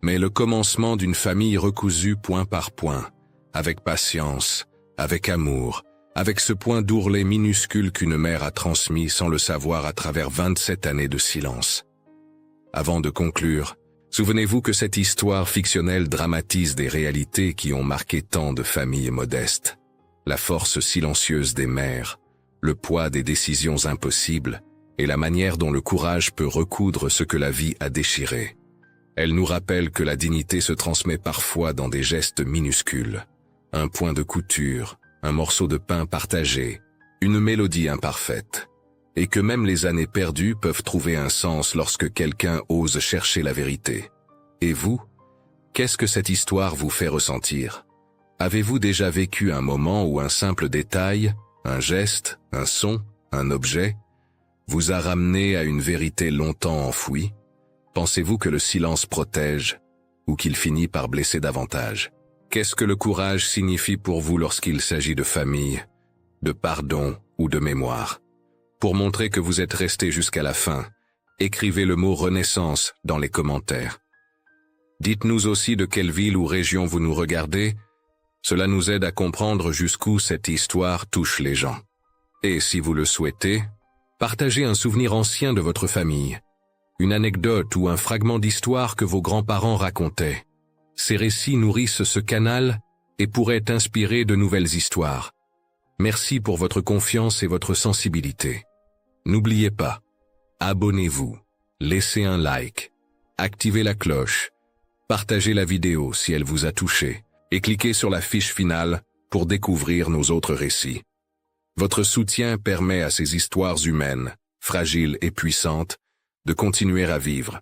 mais le commencement d'une famille recousue point par point, avec patience, avec amour, avec ce point d'ourlet minuscule qu'une mère a transmis sans le savoir à travers 27 années de silence. Avant de conclure, souvenez-vous que cette histoire fictionnelle dramatise des réalités qui ont marqué tant de familles modestes. La force silencieuse des mères, le poids des décisions impossibles et la manière dont le courage peut recoudre ce que la vie a déchiré. Elle nous rappelle que la dignité se transmet parfois dans des gestes minuscules. Un point de couture, un morceau de pain partagé, une mélodie imparfaite. Et que même les années perdues peuvent trouver un sens lorsque quelqu'un ose chercher la vérité. Et vous, qu'est-ce que cette histoire vous fait ressentir? Avez-vous déjà vécu un moment où un simple détail, un geste, un son, un objet, vous a ramené à une vérité longtemps enfouie? Pensez-vous que le silence protège, ou qu'il finit par blesser davantage? Qu'est-ce que le courage signifie pour vous lorsqu'il s'agit de famille, de pardon ou de mémoire? Pour montrer que vous êtes resté jusqu'à la fin, écrivez le mot renaissance dans les commentaires. Dites-nous aussi de quelle ville ou région vous nous regardez. Cela nous aide à comprendre jusqu'où cette histoire touche les gens. Et si vous le souhaitez, partagez un souvenir ancien de votre famille, une anecdote ou un fragment d'histoire que vos grands-parents racontaient. Ces récits nourrissent ce canal et pourraient inspirer de nouvelles histoires. Merci pour votre confiance et votre sensibilité. N'oubliez pas, abonnez-vous, laissez un like, activez la cloche, partagez la vidéo si elle vous a touché et cliquez sur la fiche finale pour découvrir nos autres récits. Votre soutien permet à ces histoires humaines, fragiles et puissantes, de continuer à vivre.